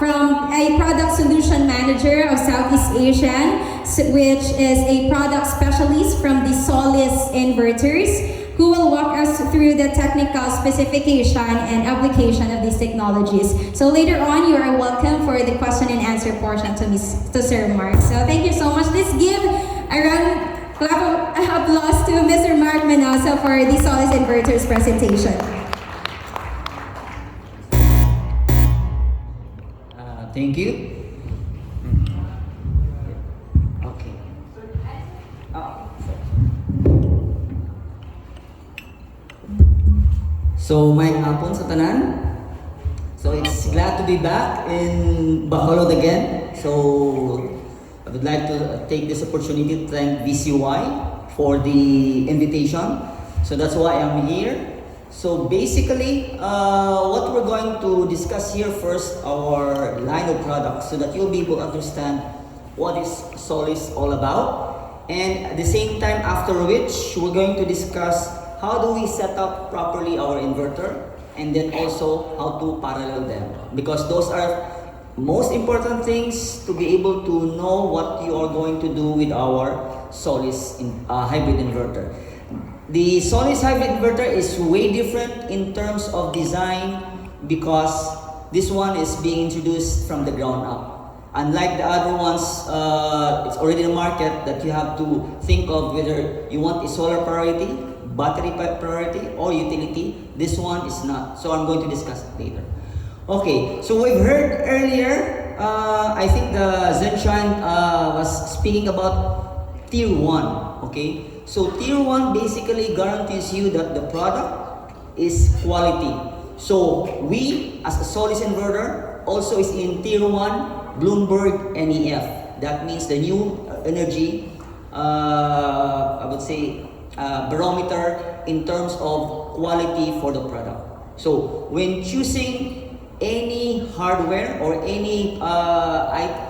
from a product solution manager of Southeast Asian, which is a product specialist from the Solis Inverters, who will walk us through the technical specification and application of these technologies. So later on, you are welcome for the question and answer portion to Sir Mark. So thank you so much. Let's give a round clap of applause to Mr. Mark Manaosa for the Solis Inverters presentation. Thank you. Okay. So, may hapon sa tanan. So, it's glad to be back in Bacolod again. So, I would like to take this opportunity to thank VCY for the invitation. So, that's why I'm here. So, basically, what we're going to discuss here first, our line of products, so that you'll be able to understand what is Solis all about. And at the same time, after which, we're going to discuss how do we set up properly our inverter, and then also how to parallel them, because those are most important things to be able to know what you are going to do with our Solis hybrid inverter. The Solis hybrid inverter is way different in terms of design, because this one is being introduced from the ground up. Unlike the other ones, it's already in the market that you have to think of whether you want a solar priority, battery priority, or utility. This one is not. So I'm going to discuss it later. Okay, so we've heard earlier, I think the Zenshine was speaking about Tier 1. Okay, so Tier 1 basically guarantees you that the product is quality. So we, as a Solis inverter, also is in Tier 1 Bloomberg NEF. That means the new energy, I would say, barometer in terms of quality for the product. So when choosing any hardware or any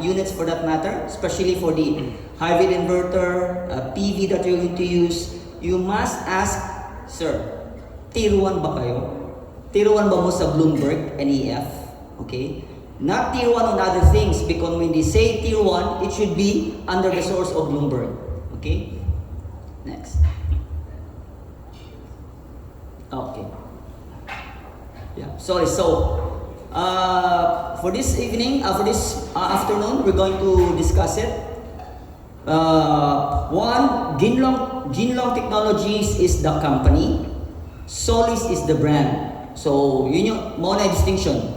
units for that matter, especially for the hybrid inverter, PV that you're going to use, you must ask, sir, Tier 1 ba kayo? Tier 1 ba mo sa Bloomberg NEF? Okay? Not Tier 1 on other things, because when they say Tier 1, it should be under the source of Bloomberg. Okay? Next. Okay. Yeah. Sorry. So, for this evening, for this afternoon, we're going to discuss it. One, Jinlong Technologies is the company. Solis is the brand. So, yun yung muna distinction.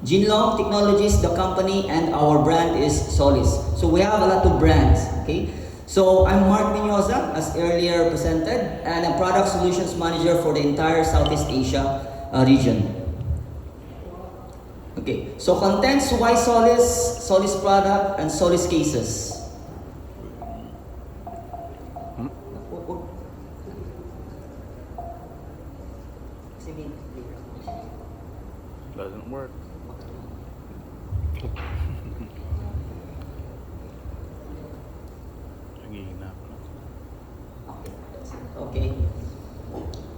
Jinlong Technologies, the company, and our brand is Solis. So, we have a lot of brands. Okay. So I'm Mark Manaosa, as earlier presented, and a product solutions manager for the entire Southeast Asia region. Okay, so contents, why Solis, Solis product, and Solis cases. Doesn't work. Okay.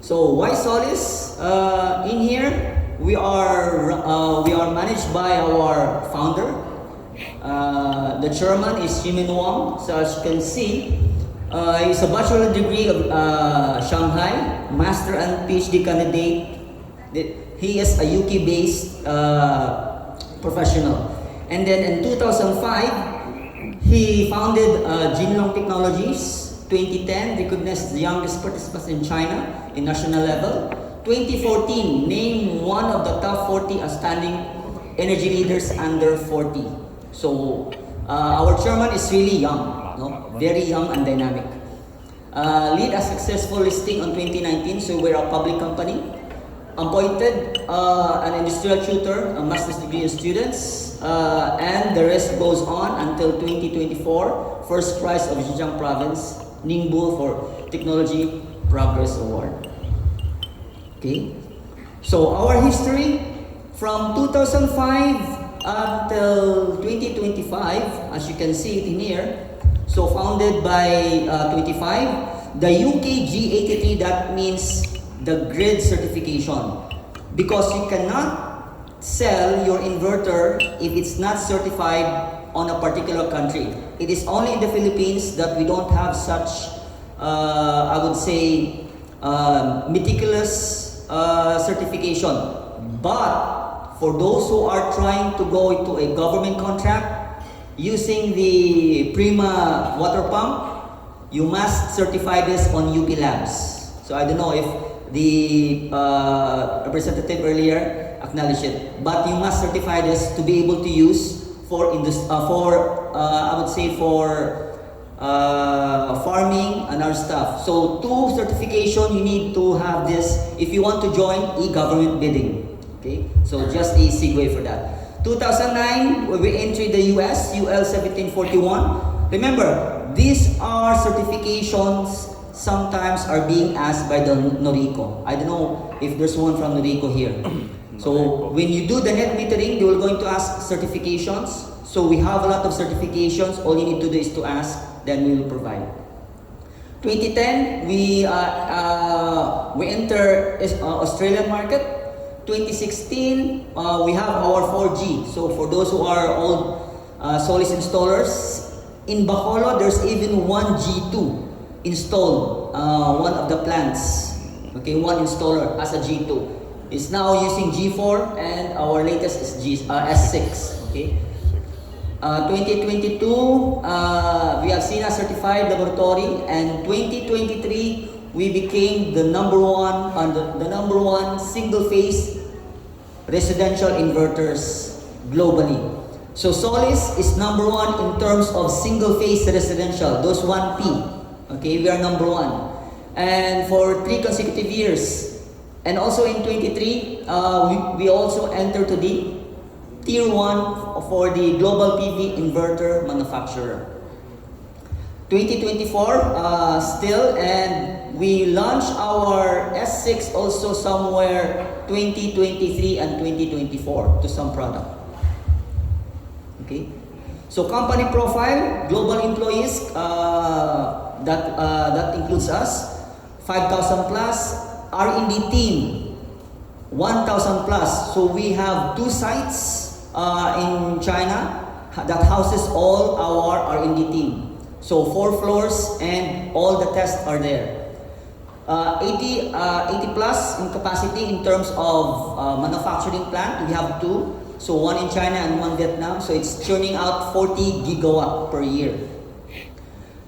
So why Solis? In here, we are managed by our founder. The chairman is Jimin Wang. So as you can see, he's a bachelor degree of Shanghai, master and PhD candidate. He is a UK-based professional. And then in 2005, he founded Jinlong Technologies. 2010, recognized the youngest participants in China in national level. 2014, named one of the top 40 outstanding energy leaders under 40. So our chairman is really young, no? Very young and dynamic. Lead a successful listing on 2019, so we're a public company. Appointed an industrial tutor, a master's degree in students, and the rest goes on until 2024, first prize of Xinjiang province, Ningbo for Technology Progress Award. Okay, so our history from 2005 until 2025, as you can see it in here. So founded by 25, the UK G83, that means the grid certification, because you cannot sell your inverter if it's not certified on a particular country. It is only in the Philippines that we don't have such, I would say, meticulous certification. But for those who are trying to go into a government contract using the Prima water pump, you must certify this on UP Labs. So I don't know if the representative earlier acknowledged it, but you must certify this to be able to use for I would say for farming and other stuff. So 2 certification, you need to have this if you want to join e-government bidding. Okay, so just a segue for that. 2009, we entered the US, UL 1741. Remember, these are certifications sometimes are being asked by the Norico. I don't know if there's one from Norico here. So when you do the net metering, they will going to ask certifications. So we have a lot of certifications. All you need to do is to ask, then we will provide. 2010, we enter Australian market. 2016, we have our 4G. So for those who are old Solis installers, in Bacolod, there's even one G2 installed. One of the plants, okay, one installer has a G2. It's now using G4, and our latest is S6. Okay. 2022, we have seen a certified laboratory, and 2023 we became the number one single phase residential inverters globally. So Solis is number 1 in terms of single phase residential, those 1P. Okay, we are number 1, and for 3 consecutive years. And also in 23, we also entered to the Tier 1 for the global PV inverter manufacturer. 2024 still, and we launched our S6 also somewhere 2023 and 2024 to some product. Okay, so company profile, global employees, that includes us, 5,000 plus. R&D team, 1,000 plus. So we have 2 sites in China that houses all our R&D team. So 4 floors, and all the tests are there. 80 plus in capacity in terms of manufacturing plant. We have 2. So 1 in China and 1 Vietnam. So it's churning out 40 gigawatt per year.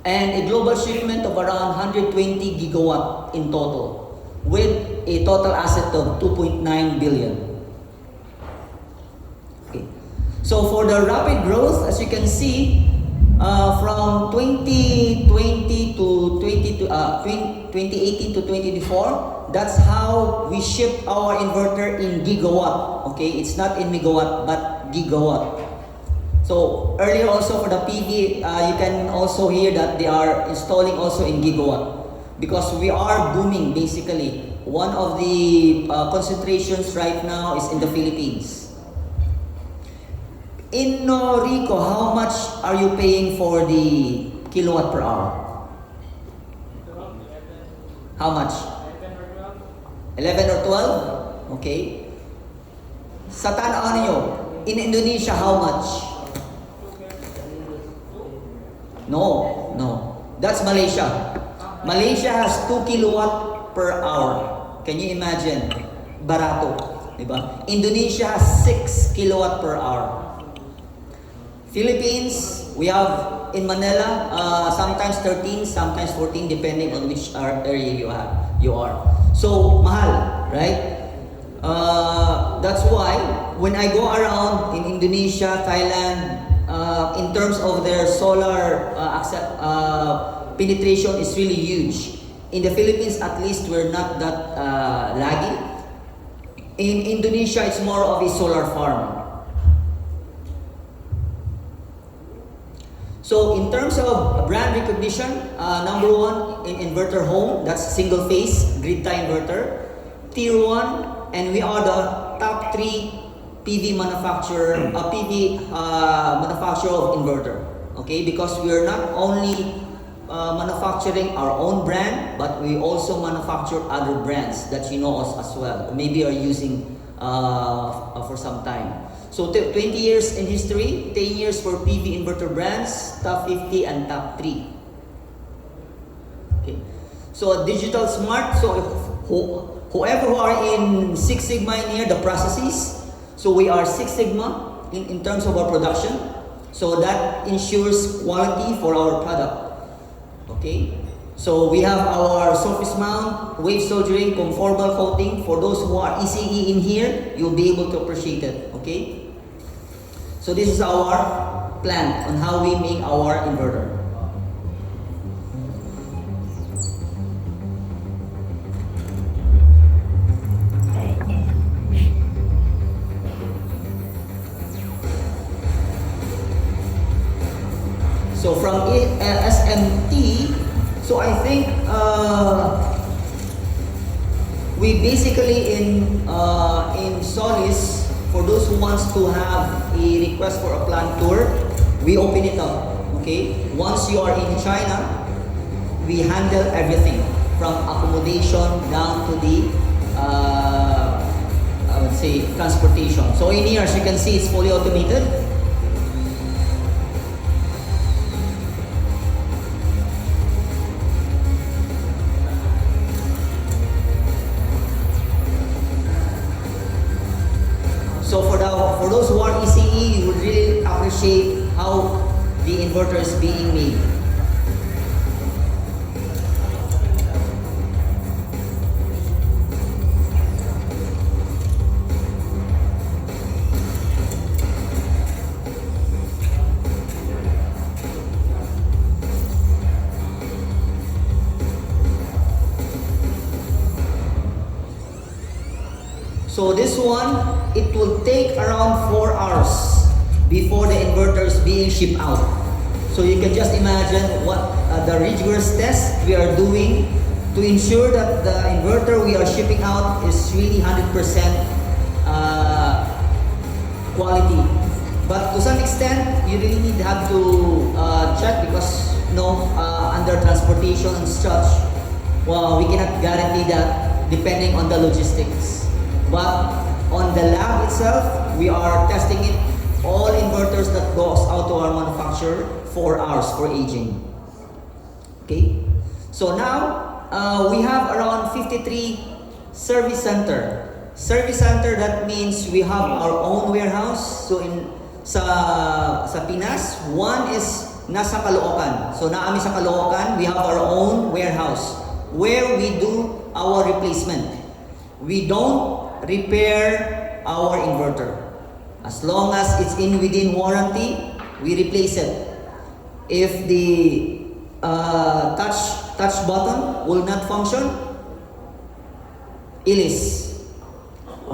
And a global shipment of around 120 gigawatt in total, with a total asset of 2.9 billion. Okay. So for the rapid growth, as you can see, from 2020 to 2018 to 2024, that's how we ship our inverter in gigawatt. Okay, it's not in megawatt but gigawatt. So earlier also for the PV, you can also hear that they are installing also in gigawatt, because we are booming basically. One of the concentrations right now is in the Philippines. In Norico, how much are you paying for the kilowatt per hour? How much? 11 or 12? Okay. Sa tanaw niyo, in Indonesia, how much? No. That's Malaysia. Malaysia has 2 kilowatt per hour. Can you imagine? Barato, diba? Indonesia has 6 kilowatt per hour. Philippines, we have in Manila, sometimes 13, sometimes 14, depending on which area you are. So, mahal, right? That's why when I go around in Indonesia, Thailand, in terms of their solar penetration is really huge. In the Philippines, at least, we're not that laggy. In Indonesia, it's more of a solar farm. So in terms of brand recognition, number 1 in inverter home, that's single phase grid tie inverter. Tier 1, and we are the top 3 PV manufacturer, manufacturer of inverter. Okay, because we are not only manufacturing our own brand, but we also manufacture other brands that you know us as well. Maybe are using for some time. So 20 years in history, 10 years for PV inverter brands, top 50 and top 3. Okay. So digital smart, so whoever who are in Six Sigma in here, the processes, so we are Six Sigma in terms of our production. So that ensures quality for our product. Okay. So we have our surface mount, wave soldering, conformal coating. For those who are ECE in here, you'll be able to appreciate it. Okay. So this is our plan on how we make our inverter. So from SMT, so I think we basically in Solis, for those who wants to have a request for a plant tour, we open it up. Okay. Once you are in China, we handle everything from accommodation down to the I would say transportation. So in here, as you can see, it's fully automated. So for those who are ECE, you would really appreciate how the inverter is being made. So this one, it will take around 4 hours before the inverter is being shipped out. So you can just imagine what the rigorous test we are doing to ensure that the inverter we are shipping out is really 100% quality. But to some extent, you really need to have to check because under transportation and such, well, we cannot guarantee that depending on the logistics. But on the lab itself, we are testing it, all inverters that goes out to our manufacturer, 4 hours for aging. Okay? So now, we have around 53 service center. Service center, that means we have our own warehouse. So sa Pinas, one is nasa Caloocan. So naami sa Caloocan, we have our own warehouse where we do our replacement. We don't repair our inverter. As long as it's within warranty, we replace it. If the touch button will not function, ilis.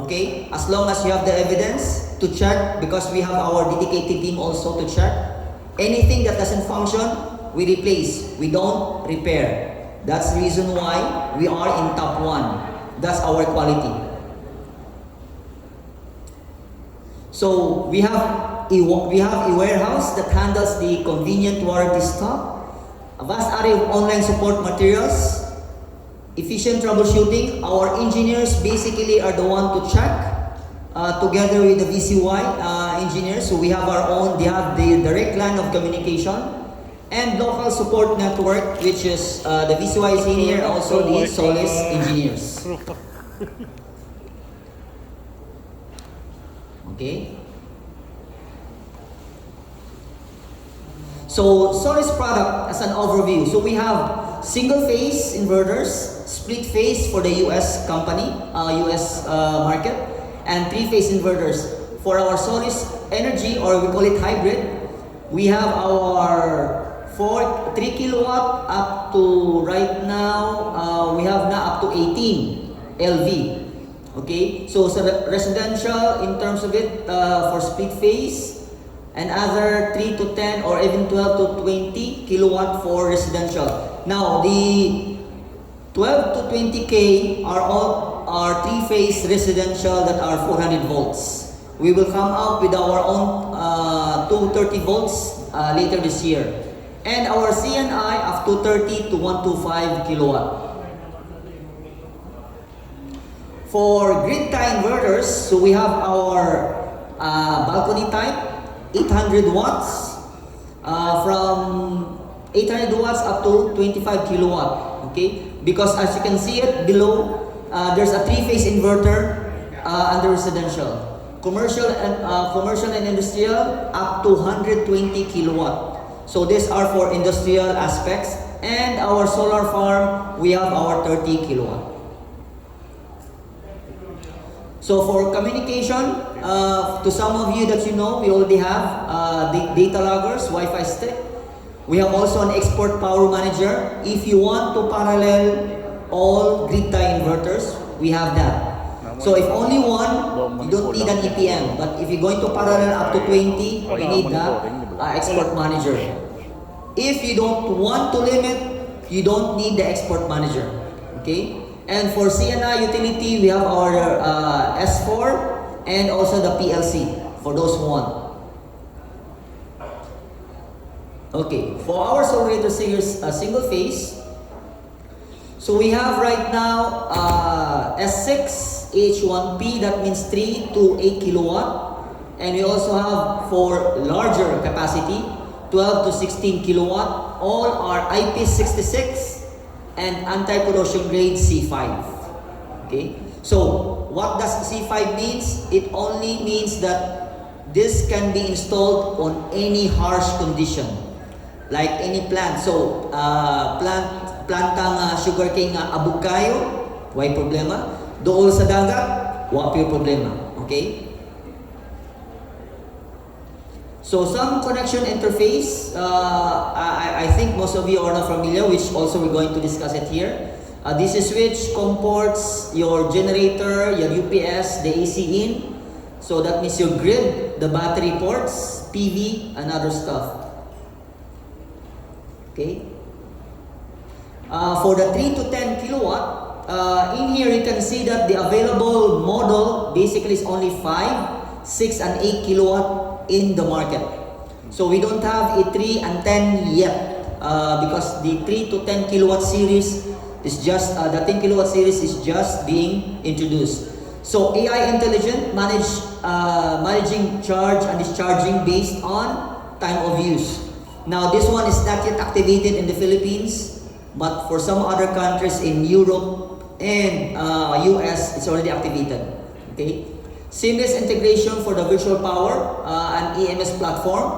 Okay? As long as you have the evidence to check, because we have our dedicated team also to check. Anything that doesn't function, we replace. We don't repair. That's the reason why we are in top 1. That's our quality. So we have a warehouse that handles the convenient warranty stock, a vast array of online support materials, efficient troubleshooting. Our engineers basically are the one to check together with the VCY engineers. So we have our own, they have the direct line of communication and local support network, which is the VCY is in here, also the Solis engineers. Okay. So Solis product as an overview. So we have single phase inverters, split phase for the US company, US market, and 3-phase inverters. For our Solis Energy, or we call it hybrid, we have our 3 kilowatt up to right now, we have now up to 18 LV. Okay, so residential in terms of it for split phase, and other 3 to 10 or even 12 to 20 kilowatt for residential. Now the 12 to 20K are 3-phase residential that are 400 volts. We will come out with our own 230 volts later this year, and our CNI up to 30 to 125 kilowatt. For grid tie inverters, so we have our balcony type, 800 watts, from 800 watts up to 25 kilowatt. Okay, because as you can see it below, there's a three-phase inverter under residential. Commercial and industrial up to 120 kilowatt. So these are for industrial aspects. And our solar farm, we have our 30 kilowatt. So for communication, to some of you that you know, we already have data loggers, Wi-Fi stick. We have also an export power manager. If you want to parallel all grid tie inverters, we have that. So if only one, you don't need an EPM. But if you're going to parallel up to 20, you need the export manager. If you don't want to limit, you don't need the export manager. Okay? And for CNI utility, we have our S4 and also the PLC for those who want. Okay, for our Solerator series single phase, so we have right now S6 H1P, that means 3 to 8 kilowatt, and we also have for larger capacity 12 to 16 kilowatt. All are IP66 and anti-corrosion grade C5. Okay, so what does C5 means? It only means that this can be installed on any harsh condition, like any plant. So plantang sugarcane abog kayo, why problema? Dool sa dagat, wapi problema. Okay? So some connection interface, I think most of you are not familiar, which also we're going to discuss it here. This is which comports your generator, your UPS, the AC in. So that means your grid, the battery ports, PV, and other stuff. Okay. For the 3 to 10 kilowatt, in here you can see that the available model basically is only 5, 6, and 8 kilowatt in the market. So we don't have a 3 and 10 yet because the 3 to 10 kilowatt series is just, the 10 kilowatt series is just being introduced. So AI intelligent managing charge and discharging based on time of use. Now this one is not yet activated in the Philippines, but for some other countries in Europe and US, it's already activated. Okay. Seamless integration for the virtual power and EMS platform.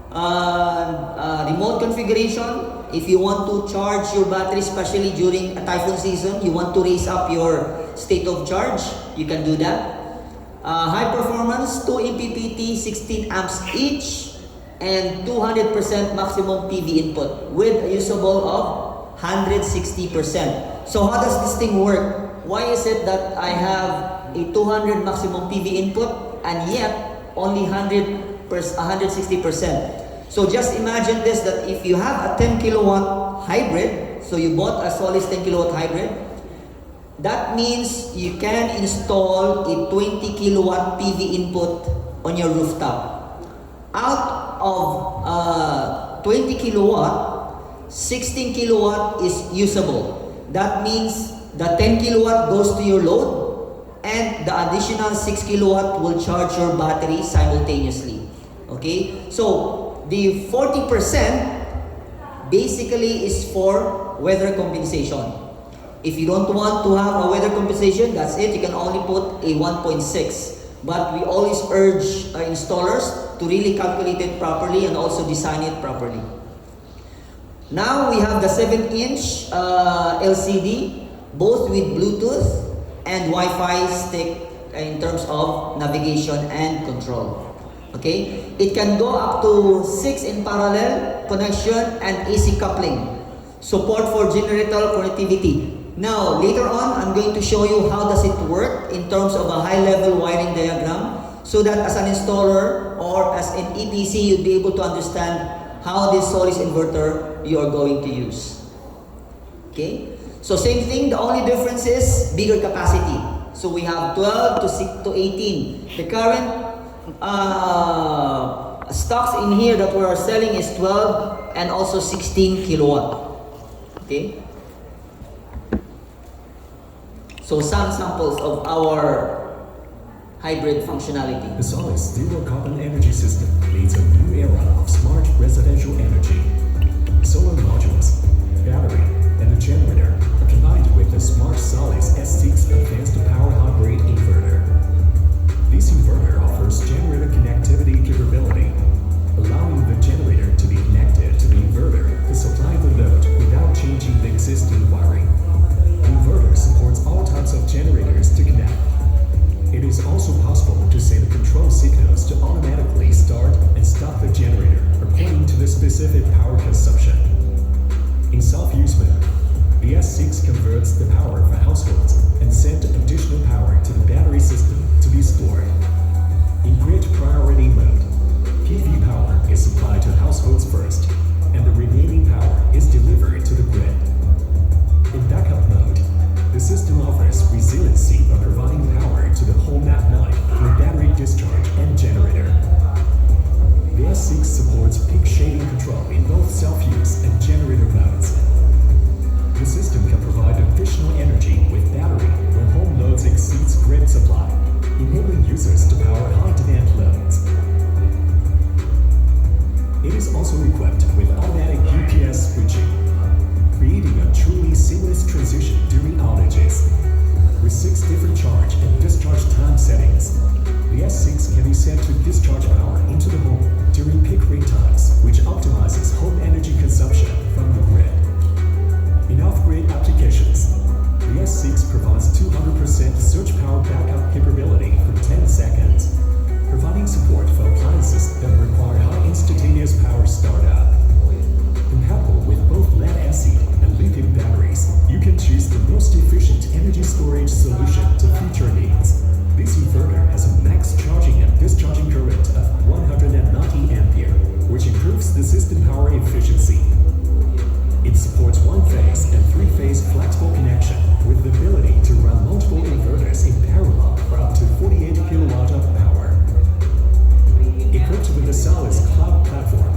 Remote configuration. If you want to charge your battery, especially during a typhoon season, you want to raise up your state of charge, you can do that. High performance, 2 MPPT, 16 amps each, and 200% maximum PV input with a usable of 160%. So how does this thing work? Why is it that I have a 200 maximum PV input and yet only 160%? So just imagine this, that if you have a 10 kilowatt hybrid, so you bought a Solis 10 kilowatt hybrid, that means you can install a 20 kilowatt PV input on your rooftop. Out of 20 kilowatt, 16 kilowatt is usable. That means the 10 kilowatt goes to your load and the additional 6 kilowatt will charge your battery simultaneously. Okay? So the 40% basically is for weather compensation. If you don't want to have a weather compensation, that's it. You can only put a 1.6. But we always urge our installers to really calculate it properly and also design it properly. Now we have the 7-inch LCD, both with Bluetooth and Wi-Fi stick in terms of navigation and control. Okay, it can go up to 6 in parallel connection and AC coupling. Support for generator connectivity. Now, later on, I'm going to show you how does it work in terms of a high-level wiring diagram, so that as an installer or as an EPC, you'll be able to understand how this Solis inverter you are going to use. Okay, so same thing. The only difference is bigger capacity. So we have 12 to 18. The current stocks in here that we are selling is 12 and also 16 kilowatt. Okay. So some samples of our hybrid functionality. The Solis zero carbon energy system leads a new era of smart residential energy. Solar modules, battery, and the generator are combined with the smart Solis S6 advanced power hybrid inverter. This inverter offers generator connectivity capability, allowing the generator to be connected to the inverter to supply the load without changing the existing wiring. The inverter supports all types of generators to connect. It is also possible to send control signals to automatically start and stop the generator according to the specific power consumption. In self-use mode, the S6 converts the power for households and sends additional power to the battery system to be stored. In grid priority mode, PV power is supplied to households first, and the remaining power is delivered to the grid. In backup mode, the system offers resiliency by providing power to the home at night through battery discharge and generator. The S6 supports peak shading control in both self-use and generator modes. The system can provide additional energy with battery when home loads exceeds grid supply, enabling users to power high-demand loads. It is also equipped with automatic UPS switching, creating a truly seamless transition during outages. With 6 different charge and discharge time settings, the S6 can be set to discharge power into the home during peak rate times, which optimizes home energy consumption from the grid. In off-grid applications, the S6 provides 200% surge power backup capability for 10 seconds, providing support for appliances that require high instantaneous power startup. Compatible with both lead-acid and lithium batteries, you can choose the most efficient energy storage solution to fit your needs. This inverter has a max charging and discharging current of 190 ampere, which improves the system power efficiency. It supports one-phase and three-phase flexible connection with the ability to run multiple inverters in parallel for up to 48 kilowatt of power. Equipped with the Solis cloud platform,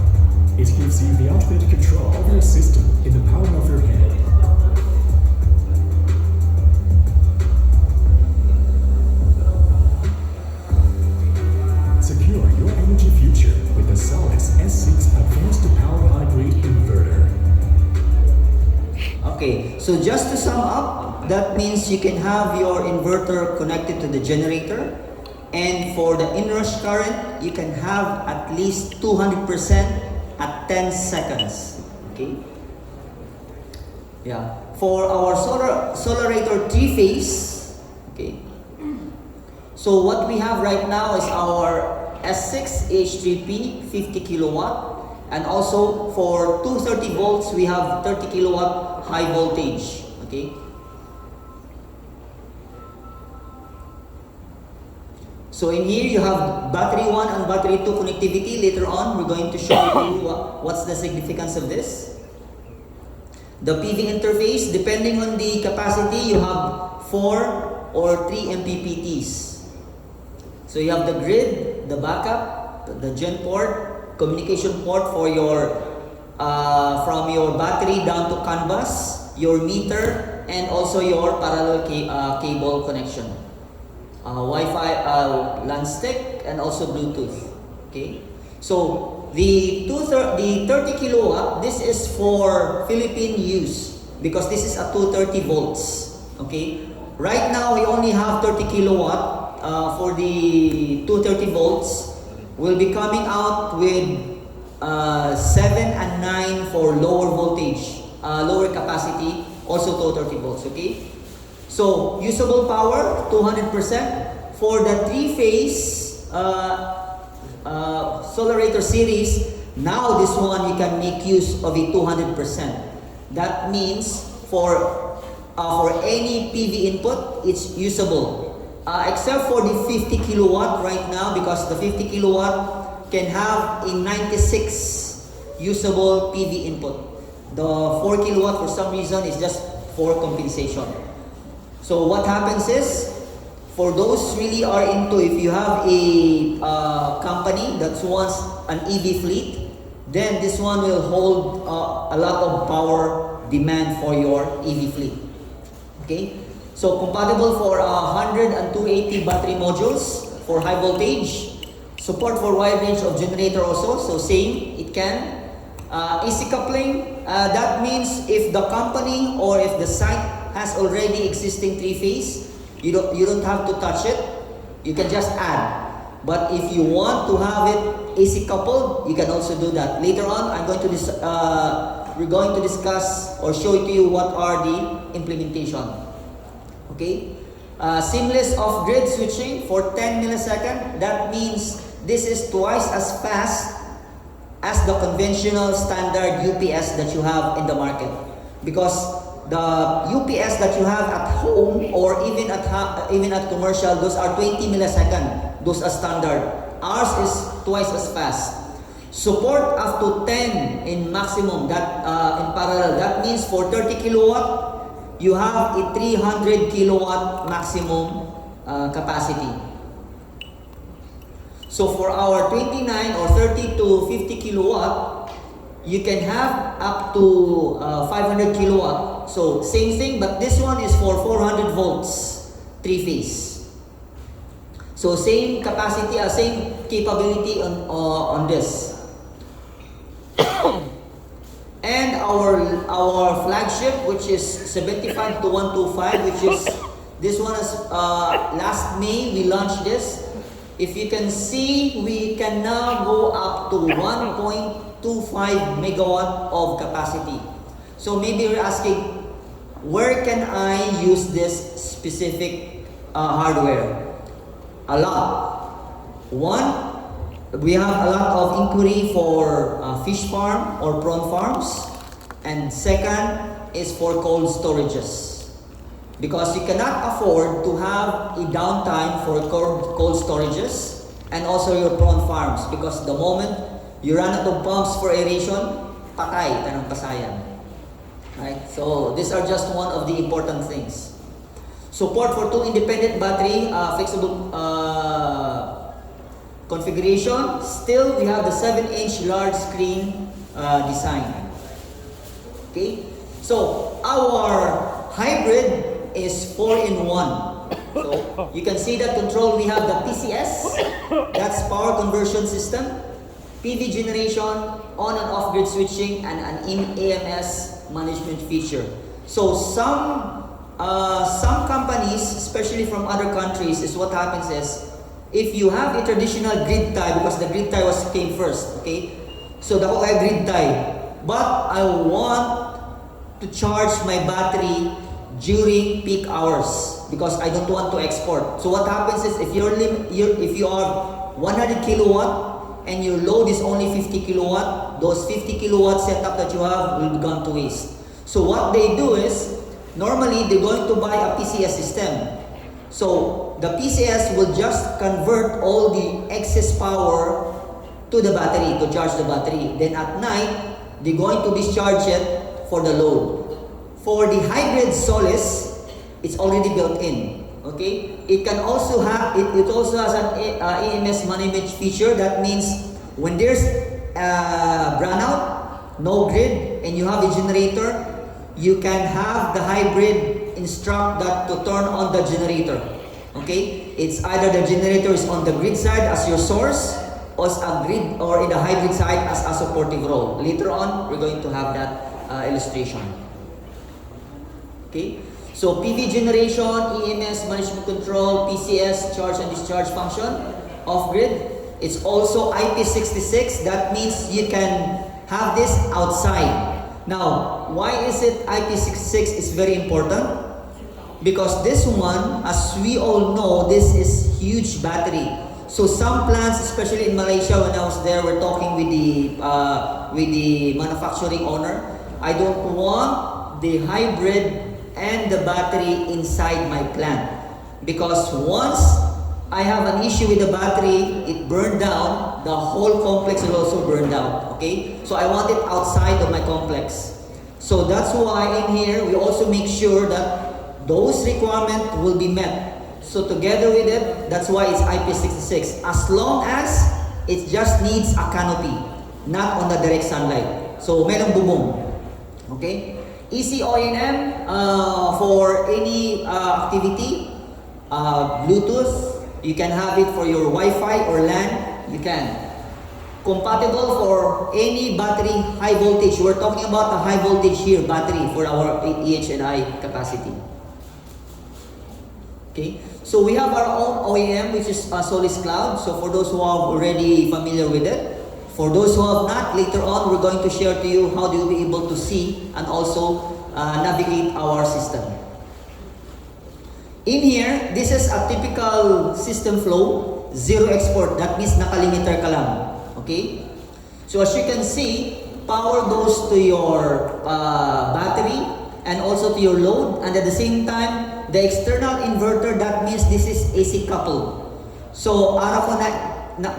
it gives you the ultimate control of your system in the palm of your hand. Secure your energy future with the Solis S6 Advanced Power Hybrid Inverter. Okay, so just to sum up, that means you can have your inverter connected to the generator, and for the inrush current, you can have at least 200% at 10 seconds. Okay? Yeah. For our Solarator 3-phase, okay. So what we have right now is our S6 H3P 50 kilowatt, and also for 230 volts we have 30 kilowatt high voltage. Okay. So in here you have battery 1 and battery 2 connectivity. Later on we're going to show you what's the significance of this. The PV interface, depending on the capacity, you have 4 or 3 MPPTs. So you have the grid, the backup, the gen port, communication port for your from your battery down to CAN bus, your meter, and also your parallel cable connection. Wi-Fi, LAN stick, and also Bluetooth. Okay, so the 30 kilowatt, this is for Philippine use because this is at 230 volts. Okay, right now we only have 30 kilowatt for the 230 volts. We'll be coming out with 7 and 9 for lower voltage, lower capacity, also 230 volts. Okay. So, usable power, 200%. For the 3-phase Solarator series, now this one you can make use of it 200%. That means for any PV input, it's usable. Except for the 50 kilowatt right now, because the 50 kilowatt can have a 96 usable PV input. The 4 kilowatt for some reason is just for compensation. So what happens is, for those really are into, if you have a company that wants an EV fleet, then this one will hold a lot of power demand for your EV fleet. Okay? So compatible for 100 and 280 battery modules for high voltage. Support for wide range of generator also. So same, it can. AC coupling, that means if the company or if the site has already existing three-phase, you don't have to touch it. You can just add. But if you want to have it AC coupled, you can also do that. Later on, we're going to discuss or show to you what are the implementation. Okay? Seamless off-grid switching for 10 milliseconds. That means this is twice as fast as the conventional standard UPS that you have in the market. Because the UPS that you have at home or even at commercial, those are 20 milliseconds. Those are standard. Ours is twice as fast. Support up to 10 in maximum, that in parallel. That means for 30 kilowatt, you have a 300 kilowatt maximum capacity. So for our 29 or 30 to 50 kilowatt, you can have up to 500 kilowatt. So same thing, but this one is for 400 volts, three-phase. So same capacity, same capability on this. And our flagship, which is 75 to 125, which is this one is last May we launched this. If you can see, we can now go up to 1.25 megawatt of capacity. So maybe you're asking, where can I use this specific hardware? A lot. One, we have a lot of inquiry for fish farm or prawn farms. And second is for cold storages. Because you cannot afford to have a downtime for cold storages and also your prawn farms. Because the moment you run out of pumps for aeration, patay, tanong pasayan. Right? So these are just one of the important things. Support for 2 independent battery, flexible configuration. Still, we have the 7-inch large screen design. Okay? So our hybrid is 4-in-1. So you can see that control, we have the PCS, that's power conversion system, PV generation, on and off grid switching, and an AMS management feature. So some companies, especially from other countries, is what happens is, if you have a traditional grid tie, because the grid tie came first, okay? So the whole grid tie, but I want to charge my battery during peak hours because I don't want to export. So what happens is if you are 100 kilowatt and your load is only 50 kilowatt, those 50 kilowatt setup that you have will be gone to waste. So what they do is normally they're going to buy a PCS system. So the PCS will just convert all the excess power to the battery to charge the battery. Then at night they're going to discharge it for the load. For the hybrid Solis, it's already built in. Okay, it can also have it also has an AMS management feature. That means when there's brownout, no grid, and you have a generator, you can have the hybrid instruct that to turn on the generator. Okay, it's either the generator is on the grid side as your source, or as a grid, or in the hybrid side as a supportive role. Later on, we're going to have that illustration. Okay, so PV generation, EMS management control, PCS charge and discharge function, off grid. It's also IP66. That means you can have this outside. Now, why is it IP66 is very important? Because this one, as we all know, this is huge battery. So some plants, especially in Malaysia, when I was there, we're talking with the manufacturing owner. I don't want the hybrid and the battery inside my plant, because once I have an issue with the battery, it burned down, the whole complex will also burn down. Okay, so I want it outside of my complex. So that's why in here we also make sure that those requirements will be met. So together with it, that's why it's IP66. As long as it just needs a canopy, not on the direct sunlight. So merong bubong. Okay? Easy ONM for any activity. Bluetooth, you can have it for your Wi-Fi or LAN, you can. Compatible for any battery high voltage. We're talking about the high voltage here, battery for our EHNI capacity. Okay, so we have our own OEM, which is Solis Cloud. So for those who are already familiar with it, for those who have not, later on we're going to share to you how you'll be able to see and also navigate our system. In here, this is a typical system flow, zero export. That means nakalimiter ka lang. Okay? So as you can see, power goes to your battery and also to your load, and at the same time, the external inverter, that means this is AC coupled. So ara ko na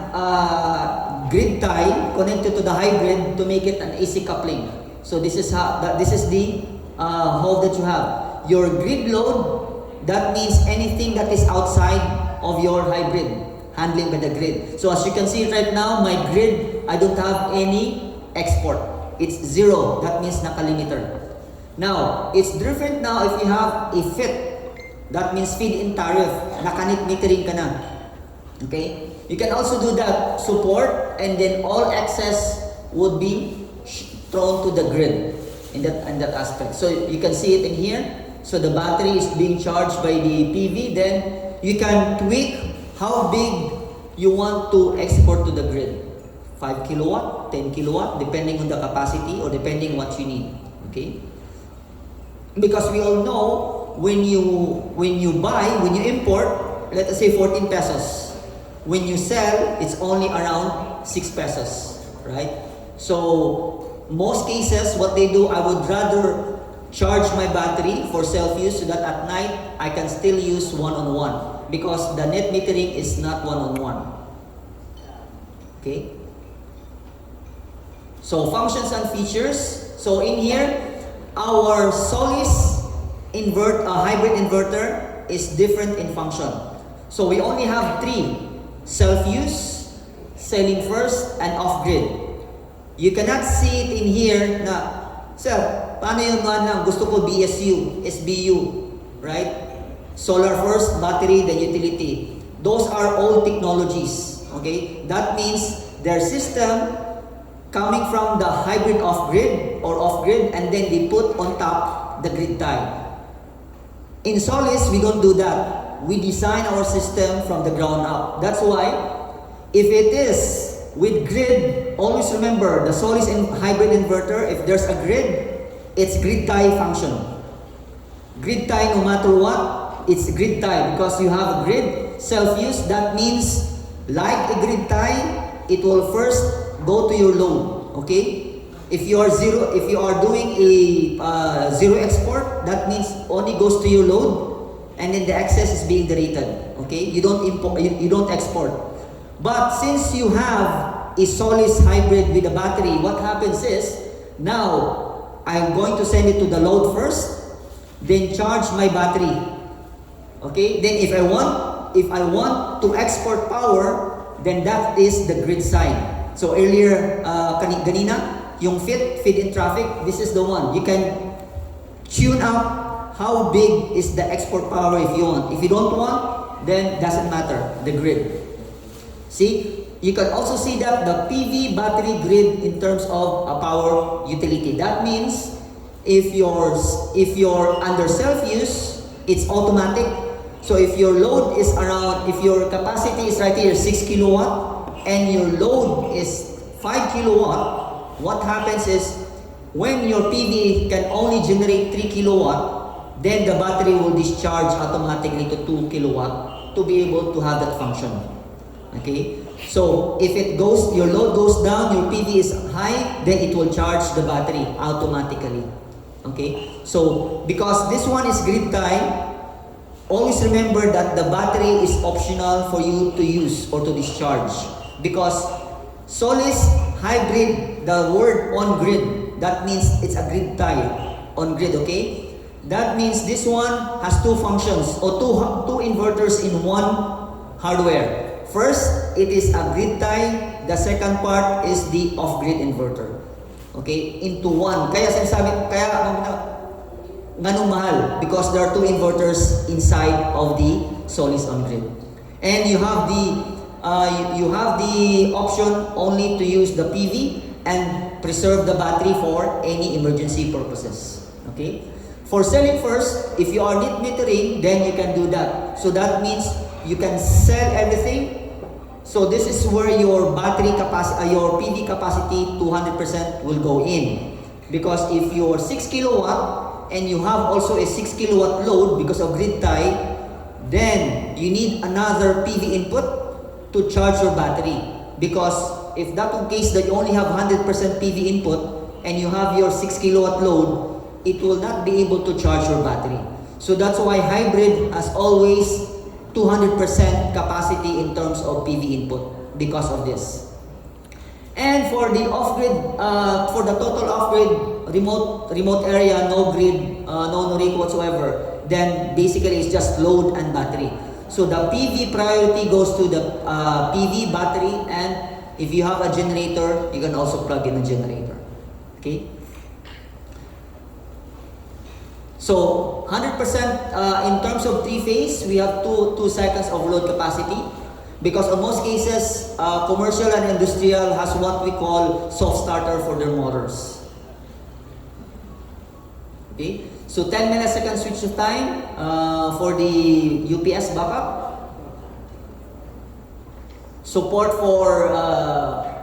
grid tie connected to the hybrid to make it an AC coupling. So this is how this is the how that you have. Your grid load, that means anything that is outside of your hybrid, handling by the grid. So as you can see right now, my grid, I don't have any export. It's zero. That means nakalimiter. Now, it's different now if you have a FIT. That means feed-in tariff. Nakanit-metering ka na. Okay? You can also do that support, and then all excess would be thrown to the grid in that aspect. So you can see it in here. So the battery is being charged by the PV. Then you can tweak how big you want to export to the grid. 5 kilowatt, 10 kilowatt, depending on the capacity or depending what you need. Okay? Because we all know when you import, let us say 14 pesos. When you sell, it's only around 6 pesos, right? So most cases, what they do, I would rather charge my battery for self-use so that at night I can still use one-on-one, because the net metering is not one-on-one. Okay? So functions and features. So in here, our Solis hybrid inverter is different in function. So we only have 3: self-use, selling first, and off-grid. You cannot see it in here na, sir, paano yung gusto ko BSU, SBU, right? Solar first, battery, then utility. Those are old technologies, okay? That means their system coming from the hybrid off-grid or off-grid, and then they put on top the grid tie. In Solis, we don't do that. We design our system from the ground up. That's why, if it is with grid, always remember the Solis hybrid inverter, if there's a grid, it's grid tie function. Grid tie, no matter what, it's grid tie because you have a grid. Self-use, that means like a grid tie, it will first go to your load. Okay? If you are doing a zero export, that means only goes to your load, and then the excess is being derated. Okay, you don't import, you don't export. But since you have a Solis hybrid with a battery, what happens is now I'm going to send it to the load first, then charge my battery. Okay, then if I want to export power, then that is the grid side. So earlier, ganina, yung feed-in traffic, this is the one. You can tune up how big is the export power if you want. If you don't want, then doesn't matter, the grid. See, you can also see that the PV battery grid in terms of a power utility. That means if you're under self-use, it's automatic. So if your load is around, if your capacity is right here, 6 kilowatt, and your load is 5 kilowatt, what happens is, when your PV can only generate 3 kilowatt, then the battery will discharge automatically to 2 kilowatt to be able to have that function. Okay? So, if your load goes down, your PV is high, then it will charge the battery automatically. Okay? So, because this one is grid tie, always remember that the battery is optional for you to use or to discharge. Because Solis hybrid, the word on grid, that means it's a grid tie on grid, okay? That means this one has two functions or two inverters in one hardware. First, it is a grid tie. The second part is the off-grid inverter. Okay? Into one. Kaya sinasabi, nganong mahal? Because there are two inverters inside of the Solis on-grid. And you have the option only to use the PV and preserve the battery for any emergency purposes. Okay? For selling first, if you are net metering, then you can do that. So that means you can sell everything. So this is where your battery capacity, your PV capacity 200% will go in. Because if you're 6 kilowatt and you have also a 6 kilowatt load because of grid tie, then you need another PV input to charge your battery. Because if that in case that you only have 100% PV input and you have your 6 kilowatt load, it will not be able to charge your battery. So that's why hybrid has always 200% capacity in terms of PV input because of this. And for the off-grid, for the total off-grid remote area, no grid, no Noriko whatsoever, then basically it's just load and battery. So the PV priority goes to the PV battery, and if you have a generator, you can also plug in a generator. Okay? So 100% in terms of three-phase, we have two cycles of load capacity. Because in most cases, commercial and industrial has what we call soft starter for their motors. Okay, so 10 millisecond switch of time for the UPS backup. Support for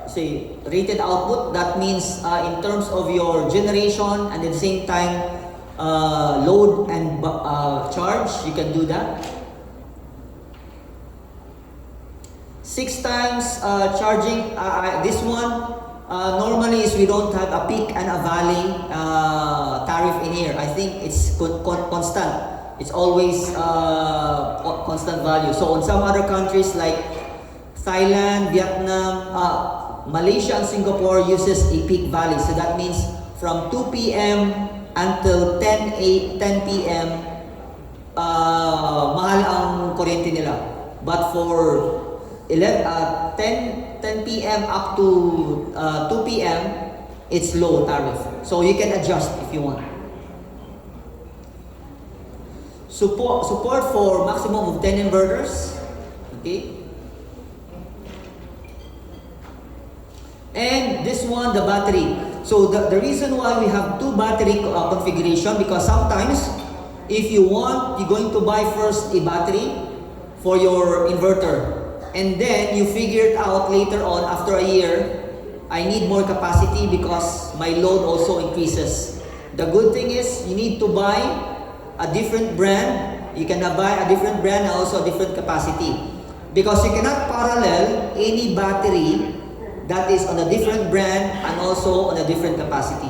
say rated output. That means in terms of your generation and at the same time load and charge, you can do that. 6 times charging. This one normally is we don't have a peak and a valley tariff in here. I think it's constant. It's always constant value. So in some other countries like Thailand, Vietnam, Malaysia and Singapore uses a peak valley. So that means from 2 p.m. until 10 p.m. Mahal ang kuryente nila. But for 10 p.m. up to 2 p.m. it's low tariff. So you can adjust if you want. Support for maximum of 10 inverters. Okay. And this one, the battery. So the reason why we have two battery configuration, because sometimes if you want, you're going to buy first a battery for your inverter. And then you figure it out later on after a year, I need more capacity because my load also increases. The good thing is you need to buy a different brand. You can buy a different brand and also a different capacity. Because you cannot parallel any battery that is on a different brand and also on a different capacity.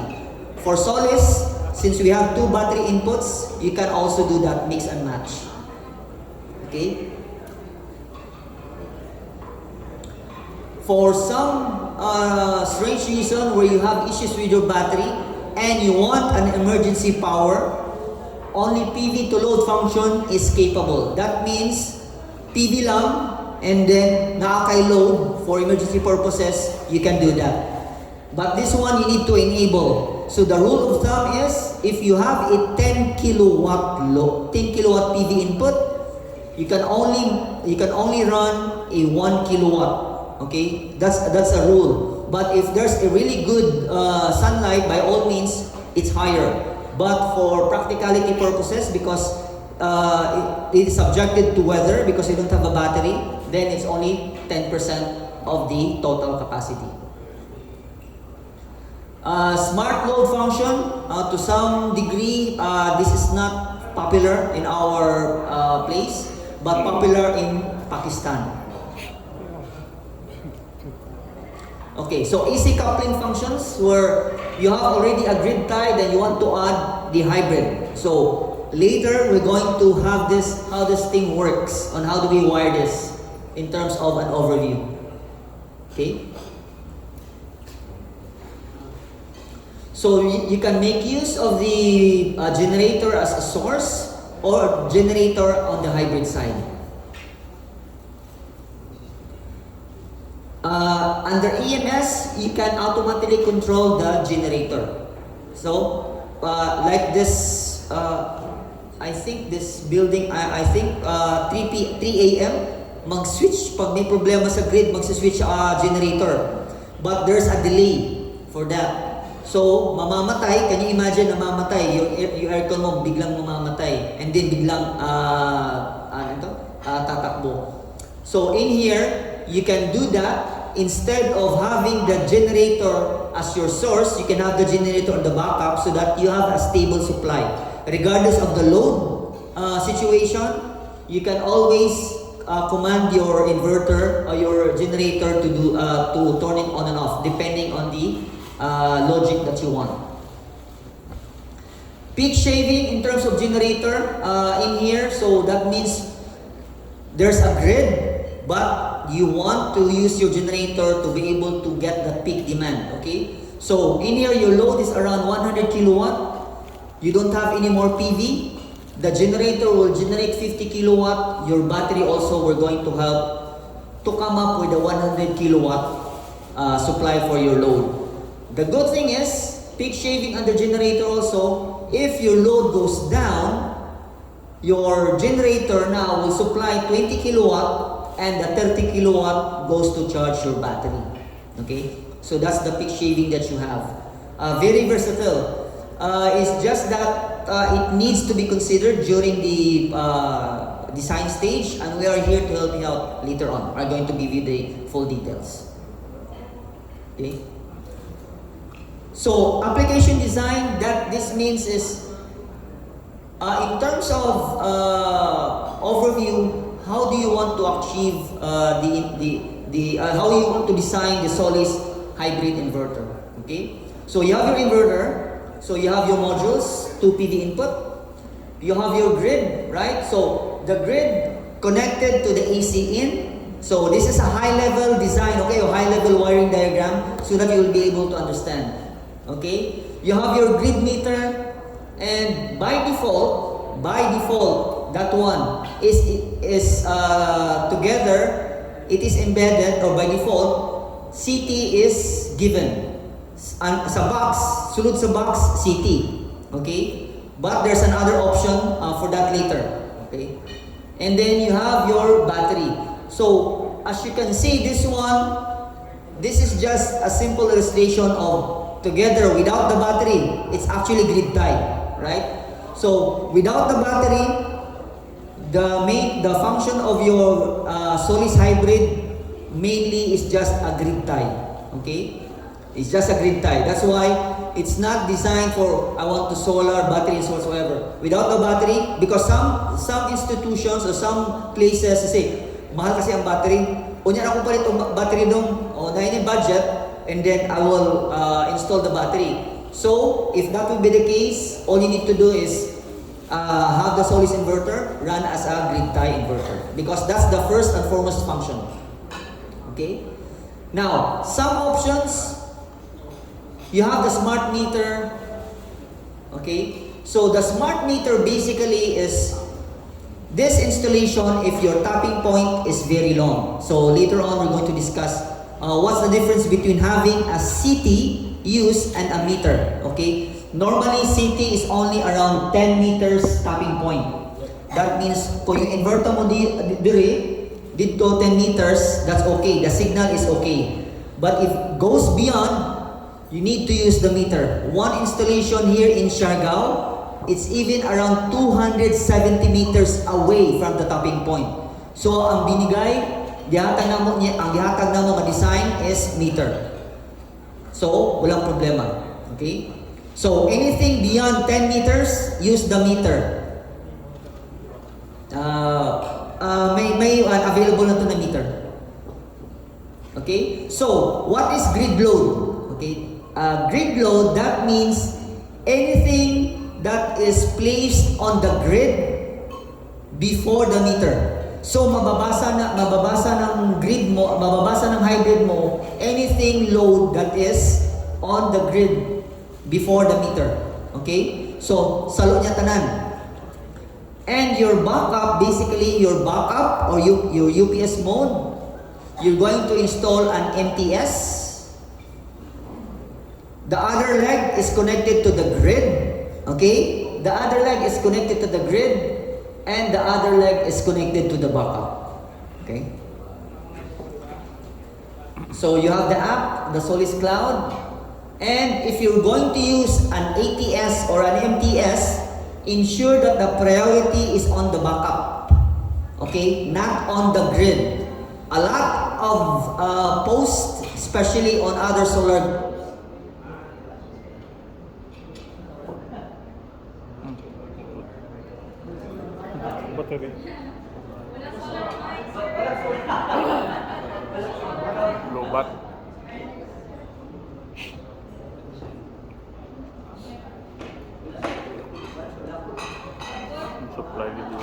For Solis, since we have two battery inputs, you can also do that mix and match. Okay? For some strange reason where you have issues with your battery and you want an emergency power, only PV to load function is capable. That means PV lang and then nakaka-load for emergency purposes, you can do that. But this one you need to enable. So the rule of thumb is if you have a 10 kilowatt PV input, you can only run a 1 kilowatt. Okay, that's a rule. But if there's a really good sunlight, by all means, it's higher. But for practicality purposes, because it is subjected to weather, because you don't have a battery, then it's only 10% of the total capacity. Smart load function, to some degree, this is not popular in our place, but popular in Pakistan. Okay, so AC coupling functions where you have already a grid tie, then you want to add the hybrid. So later we're going to have this, how this thing works, on how do we wire this in terms of an overview. Okay. So you can make use of the generator as a source or generator on the hybrid side. Under EMS, you can automatically control the generator. So, like this I think this building, I think 3 a.m. mag-switch. Pag may problema sa grid, mag-switch generator. But there's a delay for that. So, mamamatay. Can you imagine, namamatay? Yung aircon mo biglang mamamatay. And then biglang, tatakbo. So, in here, you can do that. Instead of having the generator as your source, you can have the generator on the backup so that you have a stable supply. Regardless of the load situation, you can always command your inverter or your generator to do to turn it on and off depending on the logic that you want. Peak shaving in terms of generator in here, so that means there's a grid, but you want to use your generator to be able to get the peak demand, okay? So in here, your load is around 100 kilowatt. You don't have any more PV. The generator will generate 50 kilowatt. Your battery also, we're going to help to come up with a 100 kilowatt supply for your load. The good thing is, peak shaving under generator also, if your load goes down, your generator now will supply 20 kilowatt and the 30 kilowatt goes to charge your battery. Okay? So that's the peak shaving that you have. Very versatile. It's just that it needs to be considered during the design stage, and we are here to help you out later on. We're going to give you the full details. Okay? So, application design, that this means is, in terms of overview, how do you want to achieve how you want to design the Solis hybrid inverter? Okay? So, you have your inverter. So you have your modules, 2 PV input. You have your grid, right? So the grid connected to the AC in. So this is a high-level design, okay, or high-level wiring diagram so that you will be able to understand. Okay? You have your grid meter, and by default, that one is together. It is embedded, or by default, CT is given. Sa box, sulod sa box, CT. Okay? But there's another option for that later. Okay? And then you have your battery. So, as you can see, this one, this is just a simple illustration of together without the battery. It's actually grid tie, right? So, without the battery, the function of your Solis hybrid mainly is just a grid tie. Okay? It's just a grid tie. That's why it's not designed for I want to solar, battery, and so whatsoever. Without the battery, because some institutions or some places say, mahal kasi ang battery. Unya ako pa itong battery dong, o dahil yung budget, and then I will install the battery. So, if that will be the case, all you need to do is have the Solis inverter run as a grid tie inverter. Because that's the first and foremost function. Okay? Now, some options, you have the smart meter. Okay? So the smart meter basically is this installation if your tapping point is very long. So later on we're going to discuss what's the difference between having a CT use and a meter. Okay? Normally CT is only around 10 meters tapping point. That means kung yung inverter mo dito 10 meters, that's okay. The signal is okay. But if it goes beyond, you need to use the meter. One installation here in Siargao, it's even around 270 meters away from the tapping point. So, ang binigay, ang gihatag na mo ma-design is meter. So, walang problema. Okay? So, anything beyond 10 meters, use the meter. May available na to na meter. Okay? So, what is grid load? Okay? Grid load, that means anything that is placed on the grid before the meter. So mababasa ng grid mo, mababasa ng hybrid mo anything load that is on the grid before the meter. Okay? So salo niya tanan. And your backup, basically your backup or your UPS mode, you're going to install an MTS. The other leg is connected to the grid. Okay? the other leg is connected to the grid, and the other leg is connected to the backup. Okay? So you have the app, the Solis Cloud, and if you're going to use an ATS or an MTS, ensure that the priority is on the backup. Okay? Not on the grid. A lot of posts, especially on other solar. Battery. Lobat. Supply dito.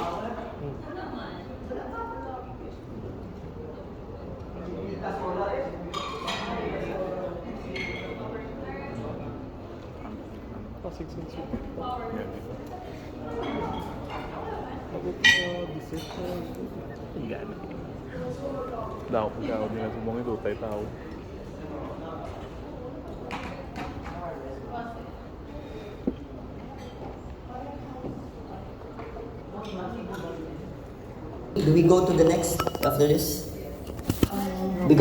Pasig sensor. Yan dito. Yan. Daw pagkaw din na sumong ito tayo tao. Do we go to the next after this?